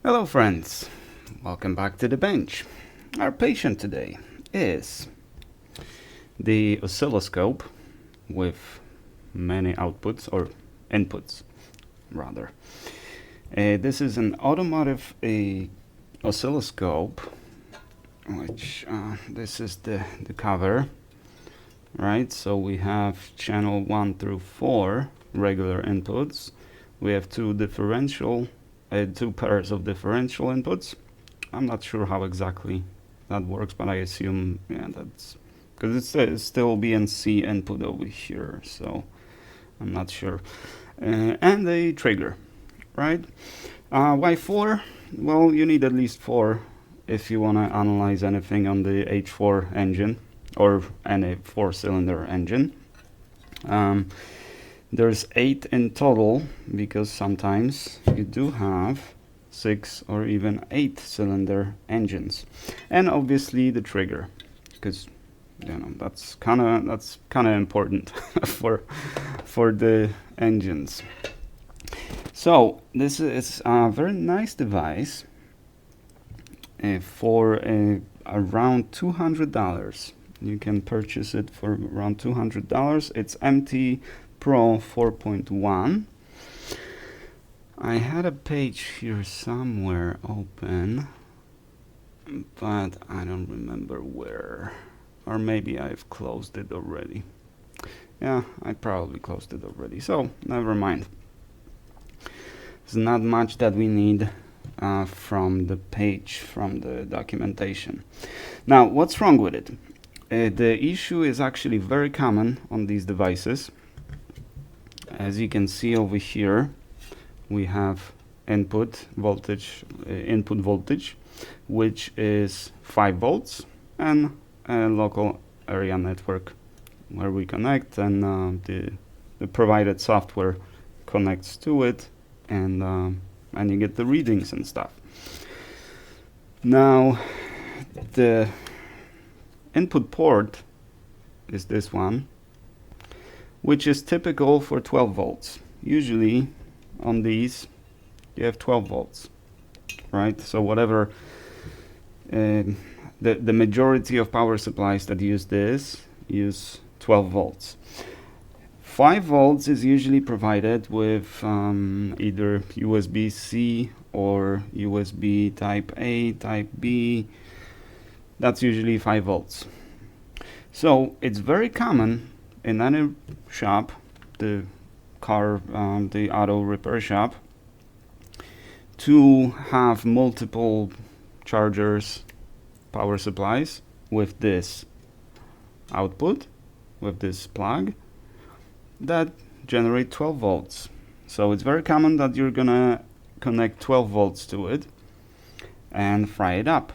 Hello friends, welcome back to the bench. Our patient today is the oscilloscope with many outputs, or inputs rather. This is an automotive oscilloscope, which this is the cover, right? So we have channel 1 through 4 regular inputs. We have two pairs of differential inputs. I'm not sure how exactly that works, but I assume, yeah, that's because it's still BNC input over here, so I'm not sure. And a trigger, right? Why 4? Well, you need at least 4 if you want to analyze anything on the H4 engine or any 4-cylinder engine. There's 8 in total because sometimes you do have 6 or even 8-cylinder engines, and obviously the trigger, because that's kind of important for the engines. So this is a very nice device for around $200. You can purchase it for around $200. It's MT Pro 4.1. I had a page here somewhere open, but I don't remember where. Or maybe I've closed it already. Yeah, I probably closed it already, so never mind. There's not much that we need from the page, from the documentation. Now, what's wrong with it? The issue is actually very common on these devices. As you can see over here, we have input voltage, which is 5 volts, and a local area network where we connect, and the provided software connects to it, and you get the readings and stuff. Now, the input port is this one, which is typical for 12 volts. Usually on these you have 12 volts, right? So whatever the majority of power supplies that use this use 12 volts. 5 volts is usually provided with either USB-C or USB type A, type B. That's usually 5 volts. So it's very common in any shop, the auto repair shop, to have multiple chargers, power supplies with this output, with this plug that generate 12 volts. So it's very common that you're gonna connect 12 volts to it and fry it up.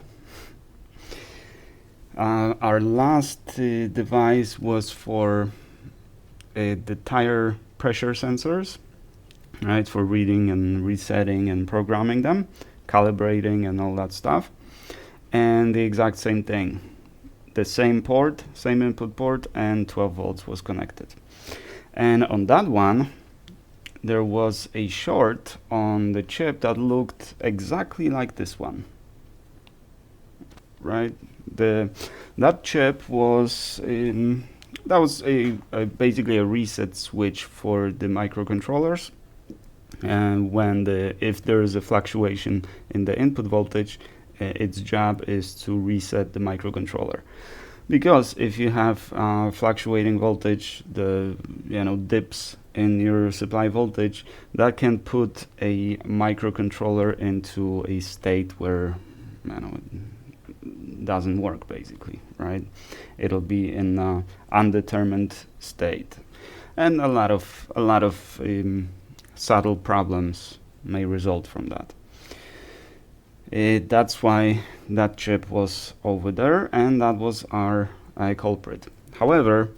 Our last device was for the tire pressure sensors, right, for reading and resetting and programming them, calibrating and all that stuff. And the exact same thing, the same port, same input port, and 12 volts was connected. And on that one, there was a short on the chip that looked exactly like this one, right? That chip was basically a reset switch for the microcontrollers, and if there is a fluctuation in the input voltage, its job is to reset the microcontroller. Because if you have fluctuating voltage, the dips in your supply voltage, that can put a microcontroller into a state where it doesn't work, basically, right? It'll be in an undetermined state, and a lot of subtle problems may result from that. That's why that chip was over there, and that was our culprit. However,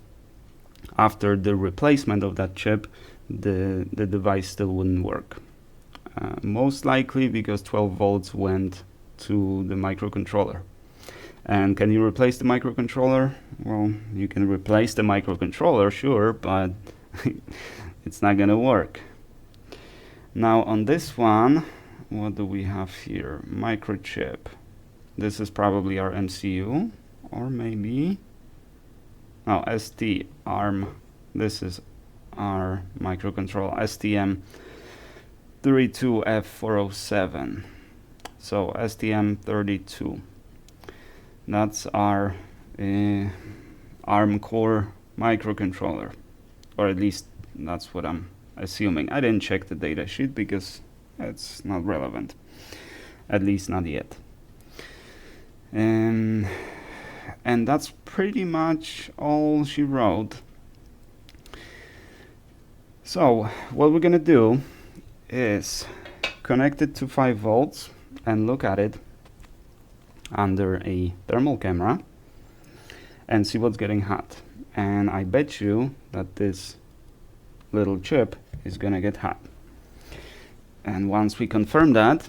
after the replacement of that chip, the device still wouldn't work. Most likely because 12 volts went to the microcontroller. And can you replace the microcontroller? Well, you can replace the microcontroller, sure, but it's not gonna work. Now on this one, what do we have here? Microchip. This is probably our MCU, or maybe, no, ST ARM. This is our microcontroller, STM32F407. So STM32. That's our ARM core microcontroller, or at least that's what I'm assuming. I didn't check the data sheet because it's not relevant, at least not yet. And that's pretty much all she wrote. So what we're gonna do is connect it to 5 volts and look at it under a thermal camera and see what's getting hot. And I bet you that this little chip is gonna get hot. And once we confirm that,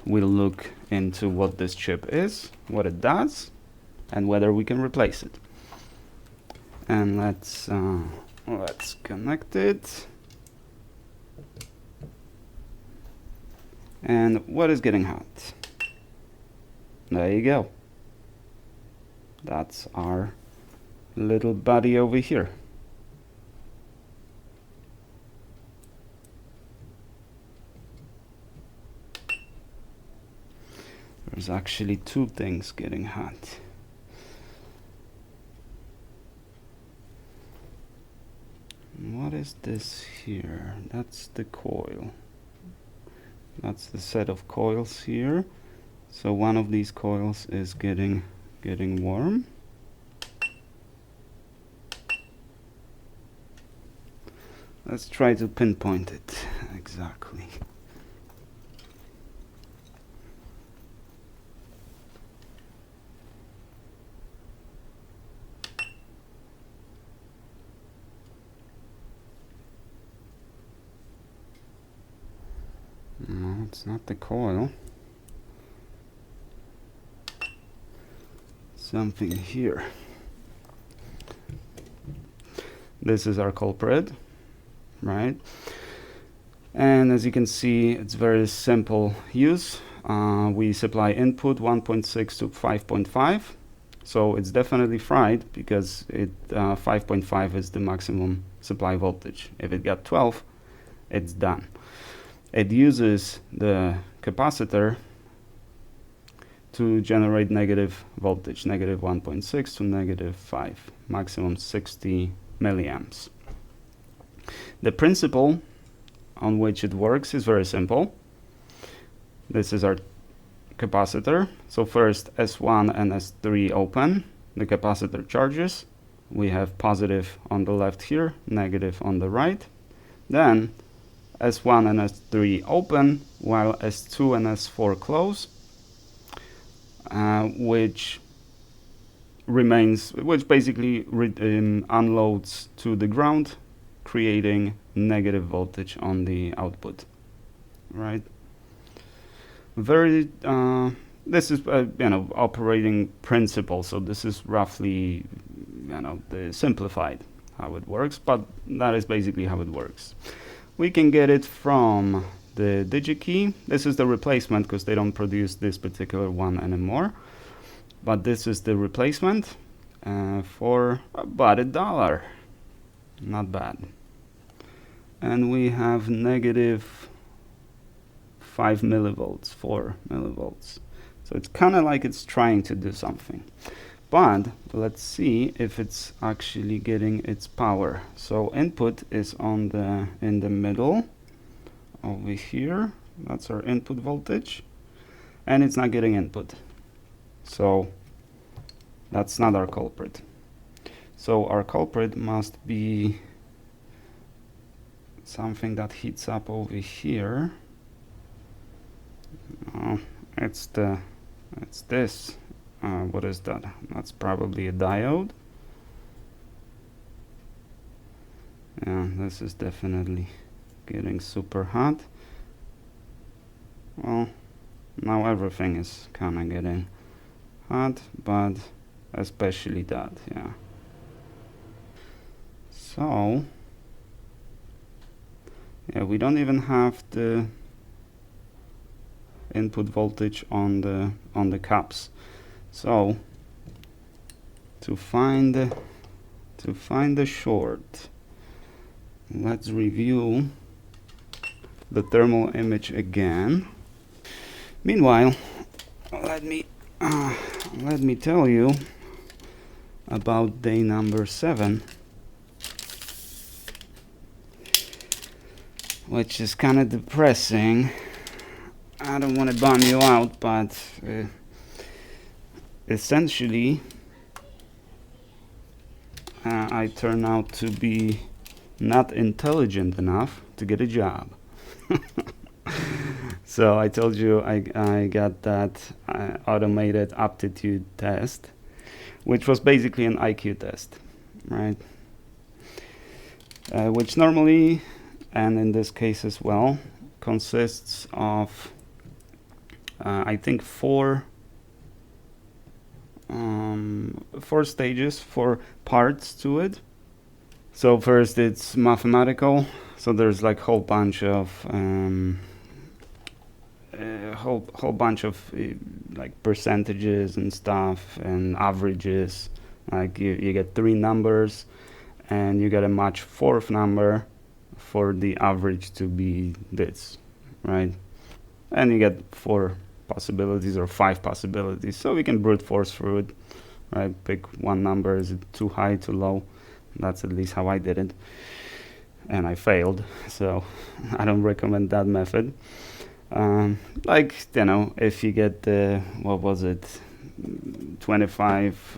we'll look into what this chip is, what it does, and whether we can replace it. And let's connect it. And what is getting hot? There you go. That's our little buddy over here. There's actually 2 things getting hot. What is this here? That's the coil. That's the set of coils here. So one of these coils is getting warm. Let's try to pinpoint it exactly. No, it's not the coil. Something here. This is our culprit, right? And as you can see, it's very simple use. We supply input 1.6 to 5.5. So it's definitely fried because 5.5 is the maximum supply voltage. If it got 12, it's done. It uses the capacitor to generate negative voltage, negative 1.6 to negative 5, maximum 60 milliamps. The principle on which it works is very simple. This is our capacitor. So first S1 and S3 open, the capacitor charges. We have positive on the left here, negative on the right. Then S1 and S3 open, while S2 and S4 close, which basically unloads to the ground, creating negative voltage on the output, right? This is operating principle, so this is roughly the simplified how it works, but that is basically how it works. We can get it from the DigiKey. This is the replacement because they don't produce this particular one anymore. But this is the replacement for about $1. Not bad. And we have negative 5 millivolts, 4 millivolts. So it's kind of like it's trying to do something. But let's see if it's actually getting its power. So input is in the middle over here. That's our input voltage, and it's not getting input. So that's not our culprit. So our culprit must be something that heats up over here. It's this. What is that? That's probably a diode. Yeah, this is definitely getting super hot. Well, now everything is kind of getting hot, but especially that, yeah. So, yeah, we don't even have the input voltage on the cups. So to find the short, let's review the thermal image again. Meanwhile, let me tell you about day number 7, which is kind of depressing. I don't want to bum you out, but essentially I turn out to be not intelligent enough to get a job. So I told you I got that automated aptitude test, which was basically an IQ test, right? Which normally, and in this case as well, consists of I think four stages, 4 parts to it. So first it's mathematical, so there's like whole bunch of like percentages and stuff and averages. Like you get 3 numbers and you gotta match 4th number for the average to be this, right? And you get 4 possibilities or 5 possibilities, so we can brute force through it, right? Pick one number. Is it too high, too low? That's at least how I did it, and I failed, so I don't recommend that method. Like, you know, if you get what was it, 25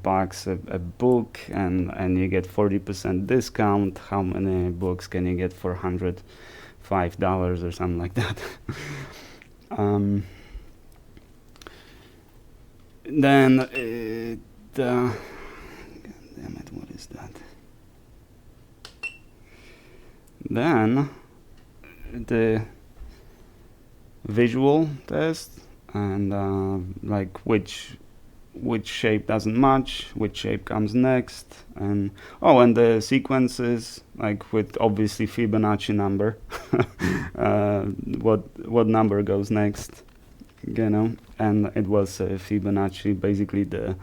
bucks a book, and you get 40% discount, how many books can you get for $105 or something like that? Then damn it, what is that? Then the visual test, and like which shape doesn't match, which shape comes next, and and the sequences, like with obviously Fibonacci number, what number goes next, you know, and it was Fibonacci, basically the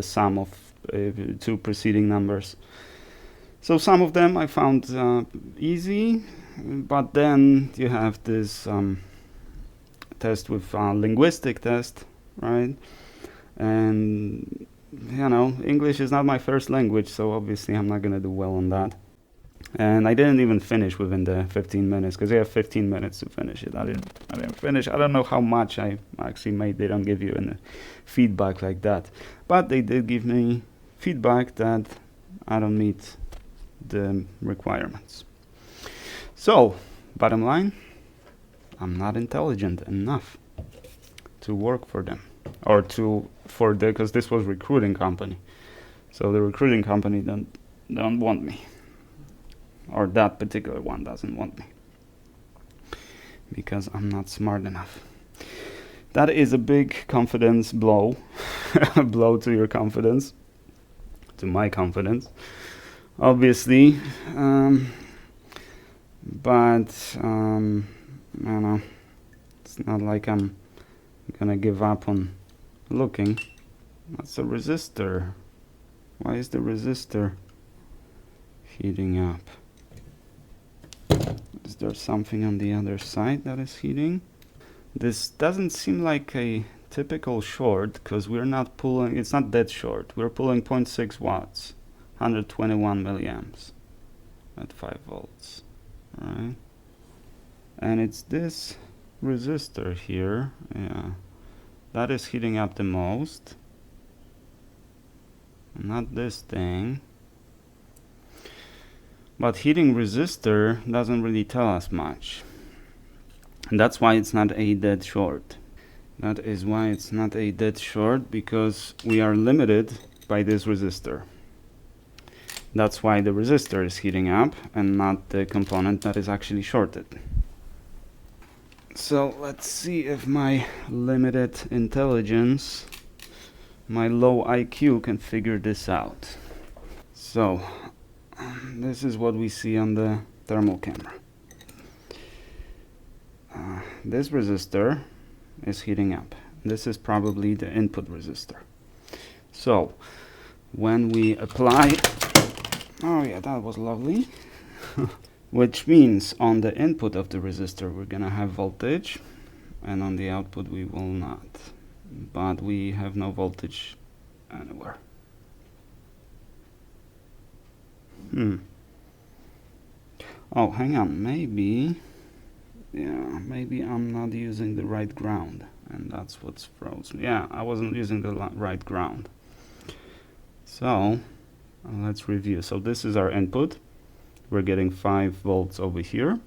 sum of 2 preceding numbers. So some of them I found easy, but then you have this test with linguistic test, right? And you know, English is not my first language, so obviously I'm not gonna do well on that. And I didn't even finish within the 15 minutes, because they have 15 minutes to finish it. I didn't finish. I don't know how much I actually made. They don't give you any feedback like that, but they did give me feedback that I don't meet the requirements. So, bottom line, I'm not intelligent enough to work for them, or because this was recruiting company, so the recruiting company don't want me, or that particular one doesn't want me, because I'm not smart enough. That is a big confidence blow, blow to your confidence, to my confidence, obviously, but I don't know, it's not like I'm gonna give up on looking. That's a resistor. Why is the resistor heating up? Is there something on the other side that is heating? This doesn't seem like a typical short, because we're not pulling, it's not that short. We're pulling 0.6 watts, 121 milliamps at 5 volts, right? And it's this resistor here, yeah, that is heating up the most, not this thing. But heating resistor doesn't really tell us much, and that's why it's not a dead short. That is why it's not a dead short, because we are limited by this resistor. That's why the resistor is heating up and not the component that is actually shorted. So let's see if my limited intelligence, my low IQ, can figure this out. So this is what we see on the thermal camera. this resistor is heating up. This is probably the input resistor. So when we apply, oh yeah, that was lovely. Which means on the input of the resistor we're gonna have voltage, and on the output we will not. But we have no voltage anywhere. Oh, hang on, maybe I'm not using the right ground, and that's what's frozen. Yeah, I wasn't using the right ground. So let's review. So this is our input. We're getting 5 volts over here,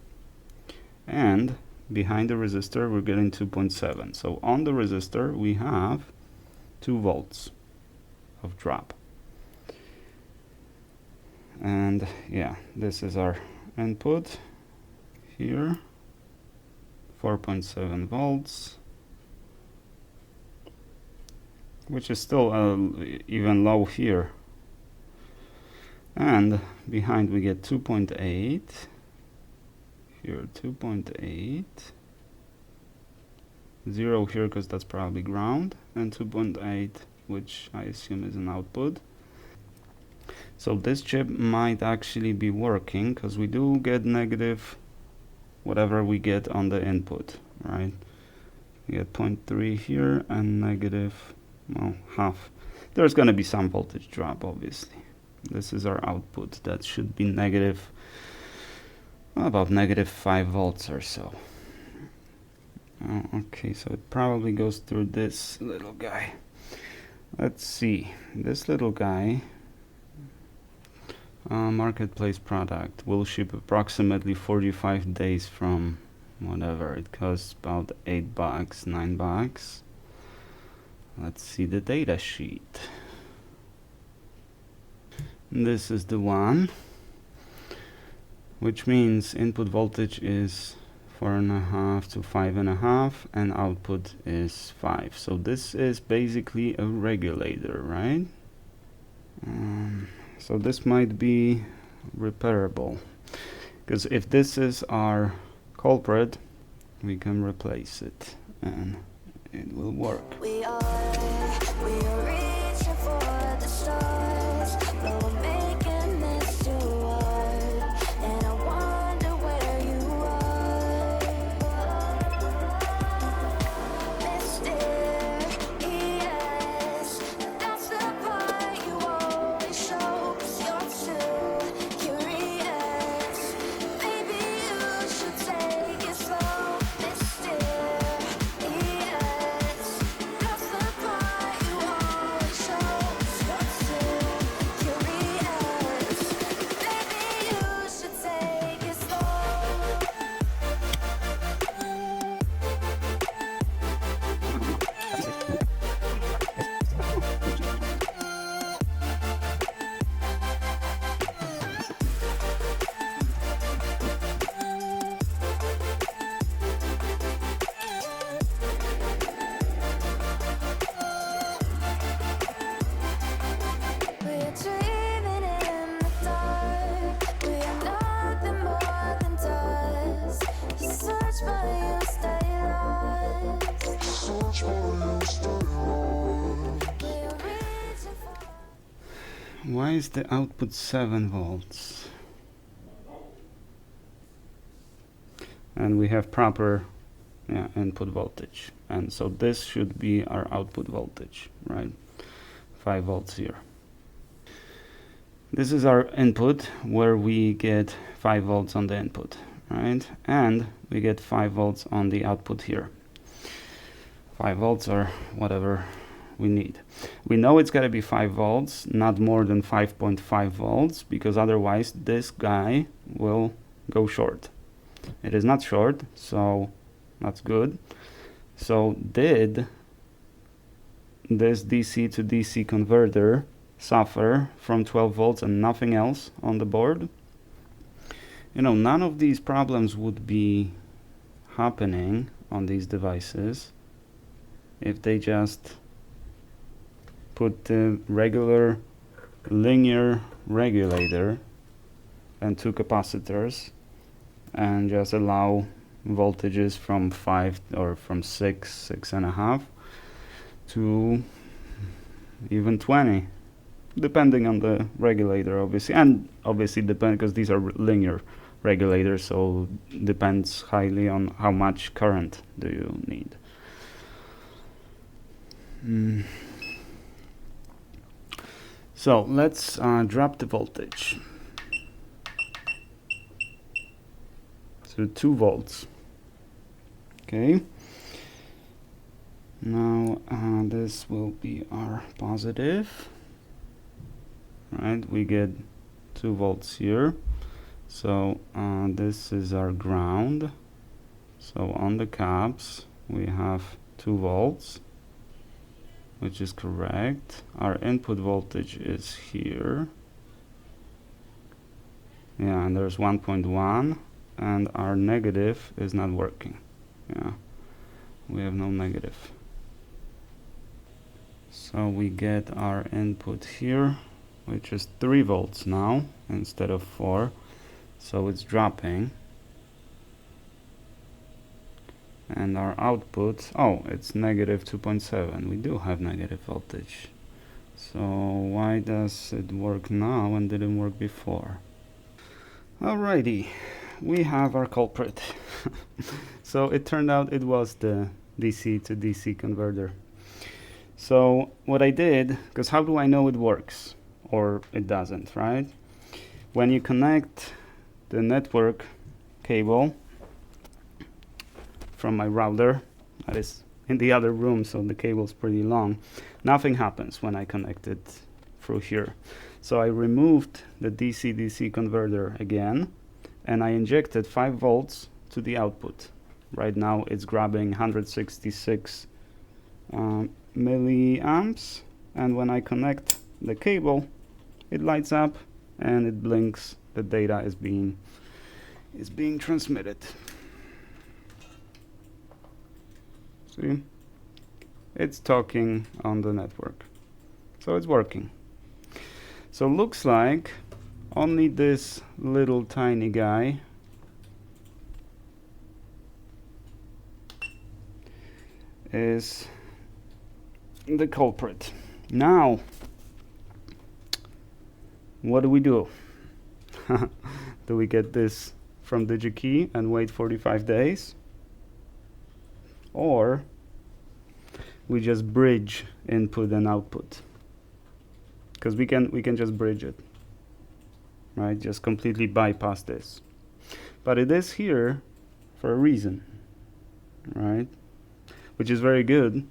and behind the resistor we're getting 2.7. So on the resistor we have 2 volts of drop. And yeah, this is our input here, 4.7 volts, which is still even low here. And behind we get 2.8, here 2.8, 0 here because that's probably ground, and 2.8, which I assume is an output. So this chip might actually be working, because we do get negative whatever we get on the input, right? We get 0.3 here and negative, well, half. There's going to be some voltage drop, obviously. This is our output. That should be negative, about negative 5 volts or so. Oh, okay, so it probably goes through this little guy. Let's see. This little guy, marketplace product, will ship approximately 45 days from whatever. It costs about $8, $9. Let's see the data sheet. This is the one, which means input voltage is 4.5 to 5.5 and output is 5. So this is basically a regulator, right? So this might be repairable, because if this is our culprit, we can replace it and it will work. We are reaching for the stars, but we're making this too hard, and I wonder where you are. Mysterious, that's the part you always show, 'cause you're too curious. Maybe you should take it slow. Mysterious, that's the part you always show, 'cause you're too curious. Maybe you should take it slow. We're dreaming in the dark. We are nothing more than dust. You search but you stay lost. We're reaching for. Why is the output 7 volts? And we have proper input voltage. And so this should be our output voltage, right? 5 volts here. This is our input where we get 5 volts on the input, right? And we get 5 volts on the output here. 5 volts or whatever we need. We know it's got to be 5 volts, not more than 5.5 volts, because otherwise this guy will go short. It is not short, so that's good. So did this DC to DC converter suffer from 12 volts and nothing else on the board? You know, none of these problems would be happening on these devices if they just put the regular linear regulator and 2 capacitors and just allow voltages from 5 or from 6.5 to even 20, depending on the regulator, obviously, and obviously depend because these are linear regulators, so depends highly on how much current do you need. So let's drop the voltage to 2 volts. Okay. Now this will be our positive. Right, we get 2 volts here. So this is our ground. So on the caps we have 2 volts, which is correct. Our input voltage is here. Yeah, and there's 1.1, and our negative is not working. Yeah, we have no negative. So we get our input here, which is 3 volts now instead of 4. So it's dropping. And our output, oh, it's negative 2.7. We do have negative voltage. So why does it work now and didn't work before? Alrighty, we have our culprit. So it turned out it was the DC to DC converter. So what I did, because how do I know it works or it doesn't, right? When you connect the network cable from my router, that is in the other room, so the cable's pretty long, nothing happens when I connect it through here. So I removed the DC-DC converter again, and I injected 5 volts to the output. Right now it's grabbing 166 milliamps, and when I connect the cable, it lights up and it blinks. The data is being transmitted. See, it's talking on the network, so it's working. So looks like only this little tiny guy is the culprit. Now, what do we do? Do we get this from DigiKey and wait 45 days? Or we just bridge input and output? Because we can just bridge it, right? Just completely bypass this. But it is here for a reason, right? Which is very good,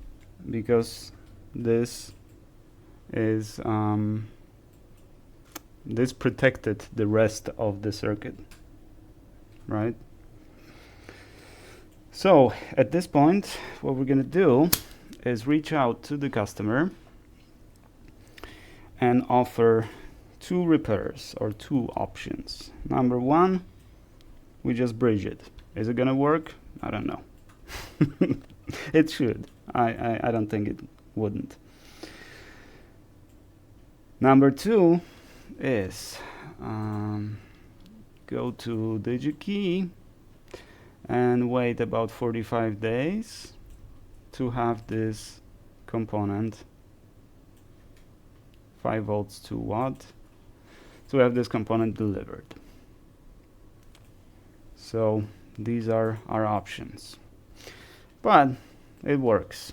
because this is this protected the rest of the circuit, right? So at this point, what we're gonna do is reach out to the customer and offer 2 repairs or 2 options. Number 1, we just bridge it. Is it gonna work? I don't know. It should. I don't think it wouldn't. Number 2 is go to DigiKey and wait about 45 days to have this component 5 volts 2 watt to have this component delivered. So these are our options, but it works.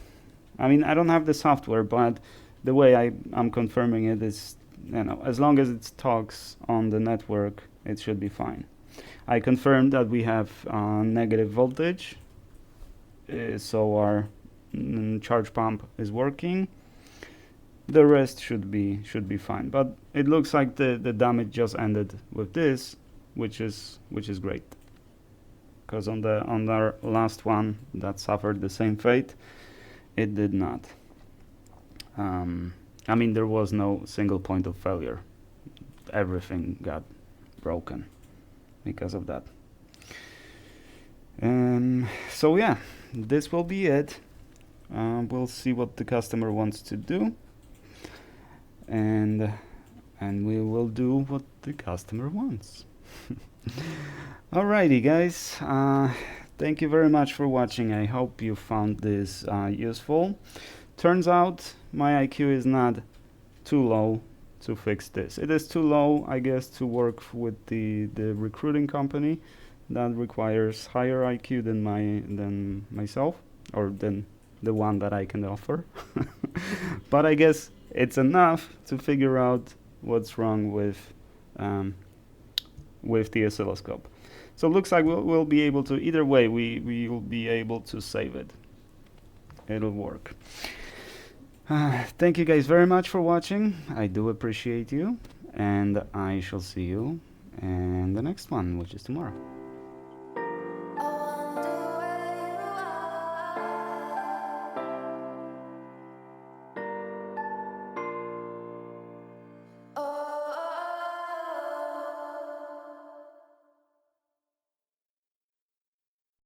I mean, I don't have the software, but the way I'm confirming it is, you know, as long as it talks on the network, it should be fine. I confirmed that we have negative voltage, so our charge pump is working. The rest should be fine. But it looks like the damage just ended with this, which is great. Because on our last one that suffered the same fate, it did not. I mean, there was no single point of failure. Everything got broken because of that. So yeah, this will be it. We'll see what the customer wants to do, and we will do what the customer wants. Alrighty, guys. Thank you very much for watching. I hope you found this useful. Turns out my IQ is not too low to fix this. It is too low, I guess, to work with the recruiting company that requires higher IQ than myself, or than the one that I can offer. But I guess it's enough to figure out what's wrong with the oscilloscope. So it looks like we'll be able to, either way, we will be able to save it. It'll work. Thank you guys very much for watching. I do appreciate you, and I shall see you in the next one, which is tomorrow.